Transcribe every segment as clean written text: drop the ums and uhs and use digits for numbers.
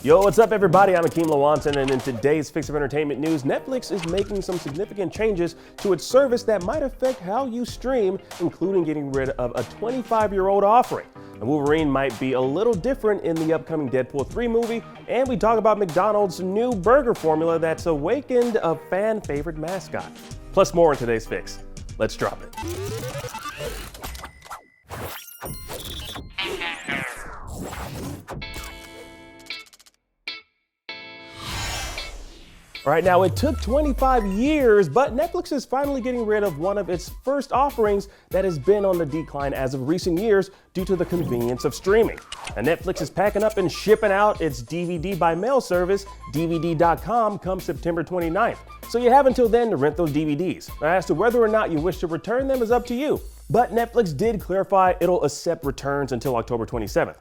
Yo, what's up everybody? I'm Akeem Lawanson, and in today's Fix of Entertainment news, Netflix is making some significant changes to its service that might affect how you stream, including getting rid of a 25-year-old offering. And Wolverine might be a little different in the upcoming Deadpool 3 movie, and we talk about McDonald's new burger formula that's awakened a fan-favorite mascot. Plus more in today's Fix. Let's drop it. All right, now it took 25 years, but Netflix is finally getting rid of one of its first offerings that has been on the decline as of recent years due to the convenience of streaming. Now, Netflix is packing up and shipping out its DVD by mail service, DVD.com, come September 29th. So you have until then to rent those DVDs. Now, as to whether or not you wish to return them is up to you. But Netflix did clarify it'll accept returns until October 27th.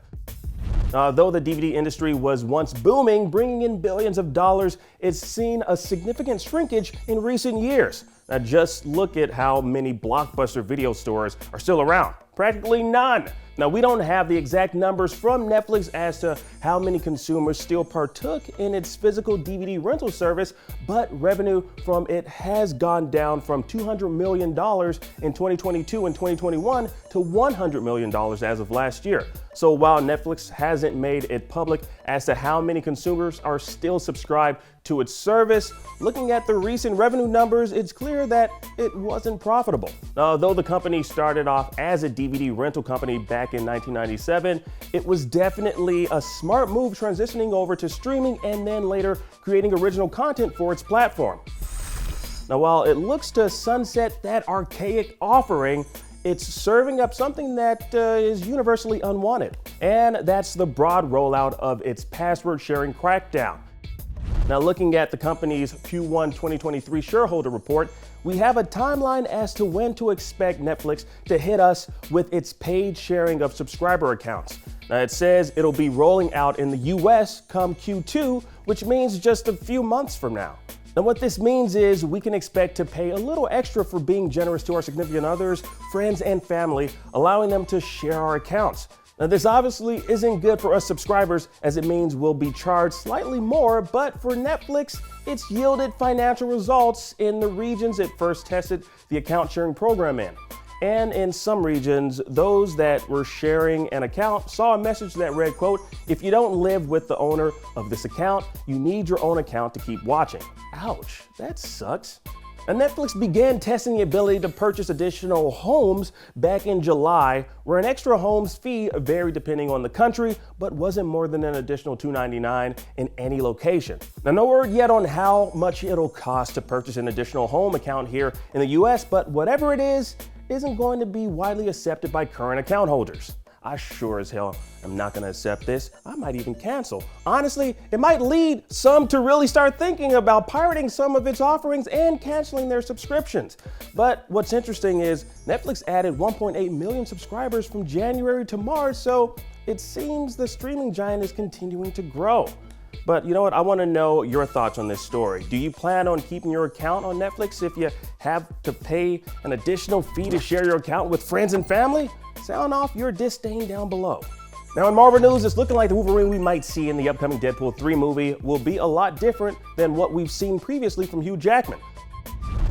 Though the DVD industry was once booming, bringing in billions of dollars, it's seen a significant shrinkage in recent years. Now just look at how many Blockbuster video stores are still around. Practically none. Now we don't have the exact numbers from Netflix as to how many consumers still partook in its physical DVD rental service, but revenue from it has gone down from $200 million in 2022 and 2021 to $100 million as of last year. So while Netflix hasn't made it public as to how many consumers are still subscribed to its service, looking at the recent revenue numbers, it's clear that it wasn't profitable. Though the company started off as a DVD rental company back in 1997, it was definitely a smart move transitioning over to streaming and then later creating original content for its platform. Now, while it looks to sunset that archaic offering, it's serving up something that is universally unwanted, and that's the broad rollout of its password sharing crackdown. Now, looking at the company's Q1 2023 shareholder report, we have a timeline as to when to expect Netflix to hit us with its paid sharing of subscriber accounts. Now, it says it'll be rolling out in the US come Q2, which means just a few months from now. Now, what this means is we can expect to pay a little extra for being generous to our significant others, friends, and family, allowing them to share our accounts. Now, this obviously isn't good for us subscribers, as it means we'll be charged slightly more, but for Netflix, it's yielded financial results in the regions it first tested the account sharing program in. And in some regions, those that were sharing an account saw a message that read, quote, "If you don't live with the owner of this account, you need your own account to keep watching." Ouch, that sucks. And Netflix began testing the ability to purchase additional homes back in July, where an extra homes fee varied depending on the country, but wasn't more than an additional $2.99 in any location. Now, no word yet on how much it'll cost to purchase an additional home account here in the US, but whatever it is, isn't going to be widely accepted by current account holders. I sure as hell am not going to accept this. I might even cancel. Honestly, it might lead some to really start thinking about pirating some of its offerings and canceling their subscriptions. But what's interesting is Netflix added 1.8 million subscribers from January to March, so it seems the streaming giant is continuing to grow. But you know what? I want to know your thoughts on this story. Do you plan on keeping your account on Netflix if you have to pay an additional fee to share your account with friends and family? Sound off your disdain down below. Now, in Marvel news, it's looking like the Wolverine we might see in the upcoming Deadpool 3 movie will be a lot different than what we've seen previously from Hugh Jackman.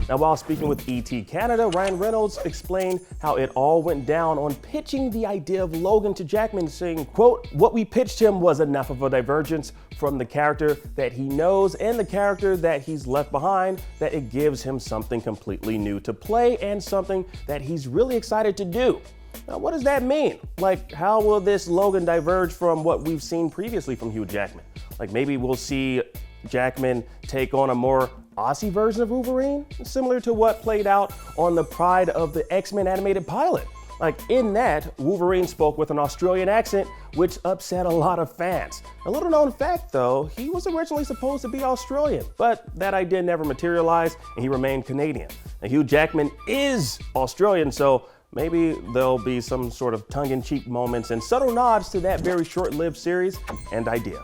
Now, while speaking with ET Canada, Ryan Reynolds explained how it all went down on pitching the idea of Logan to Jackman, saying, quote, "What we pitched him was enough of a divergence from the character that he knows and the character that he's left behind that it gives him something completely new to play and something that he's really excited to do." Now, what does that mean? Like, how will this Logan diverge from what we've seen previously from Hugh Jackman? Like, maybe we'll see Jackman take on a more Aussie version of Wolverine, similar to what played out on the Pride of the X-Men animated pilot. Like, in that, Wolverine spoke with an Australian accent, which upset a lot of fans. A little known fact though, he was originally supposed to be Australian, but that idea never materialized and he remained Canadian. Now, Hugh Jackman is Australian, so maybe there'll be some sort of tongue-in-cheek moments and subtle nods to that very short-lived series and idea.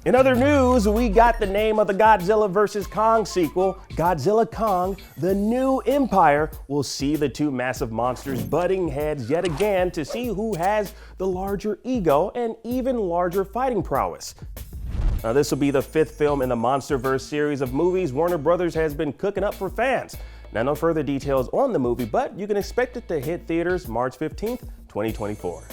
In other news, we got the name of the Godzilla vs. Kong sequel, Godzilla Kong, The New Empire. Will see the two massive monsters butting heads yet again to see who has the larger ego and even larger fighting prowess. Now, this will be the 5th film in the MonsterVerse series of movies Warner Brothers has been cooking up for fans. Now, no further details on the movie, but you can expect it to hit theaters March 15th, 2024.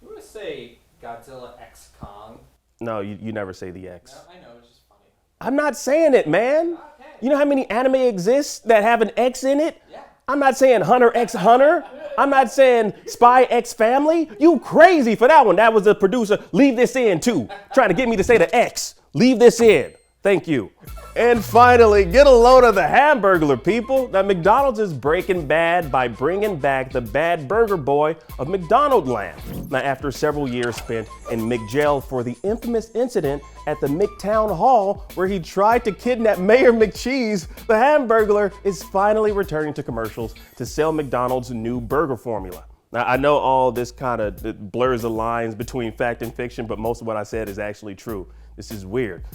You want to say Godzilla X Kong? No, you never say the X. No, I know, it's just funny. I'm not saying it, man. Okay. You know how many anime exists that have an X in it? Yeah. I'm not saying Hunter X Hunter. I'm not saying Spy X Family. You crazy for that one. That was the producer. Leave this in too. Trying to get me to say the X. Leave this in. Thank you. And finally, get a load of the Hamburger, people. Now, McDonald's is breaking bad by bringing back the bad burger boy of McDonaldland. Now, after several years spent in McJail for the infamous incident at the McTown Hall where he tried to kidnap Mayor McCheese, the Hamburger is finally returning to commercials to sell McDonald's new burger formula. Now, I know all this kind of blurs the lines between fact and fiction, but most of what I said is actually true. This is weird.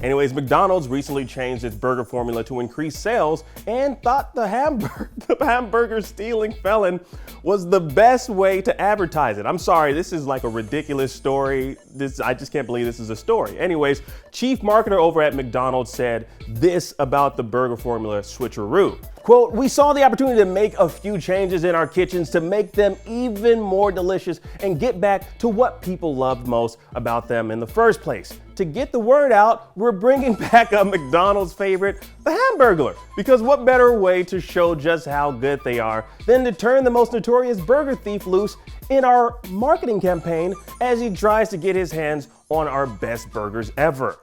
Anyways, McDonald's recently changed its burger formula to increase sales and thought the hamburger stealing felon was the best way to advertise it. I'm sorry, this is like a ridiculous story. I just can't believe this is a story. Anyways, chief marketer over at McDonald's said this about the burger formula switcheroo. Quote, "We saw the opportunity to make a few changes in our kitchens to make them even more delicious and get back to what people loved most about them in the first place. To get the word out, we're bringing back a McDonald's favorite, the Hamburger. Because what better way to show just how good they are than to turn the most notorious burger thief loose in our marketing campaign as he tries to get his hands on our best burgers ever."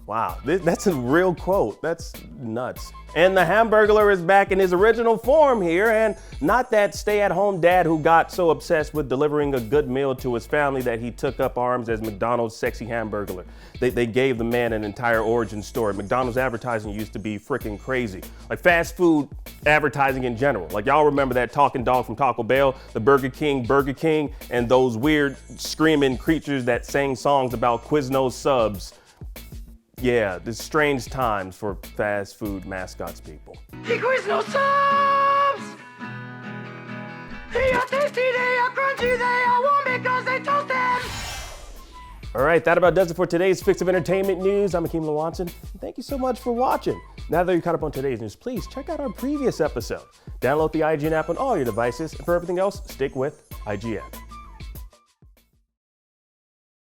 Wow, that's a real quote. That's nuts. And the Hamburger is back in his original form here, and not that stay-at-home dad who got so obsessed with delivering a good meal to his family that he took up arms as McDonald's sexy Hamburger. They gave the man an entire origin story. McDonald's advertising used to be freaking crazy. Like fast food advertising in general. Like y'all remember that talking dog from Taco Bell, the Burger King, and those weird screaming creatures that sang songs about Quiznos subs. Yeah, there's strange times for fast food mascots, people. He Quiznos subs! They are tasty, they are crunchy, they are warm because they toast them! All right, that about does it for today's Fix of Entertainment News. I'm Akeem Lawanson. Thank you so much for watching. Now that you're caught up on today's news, please check out our previous episode. Download the IGN app on all your devices, and for everything else, stick with IGN.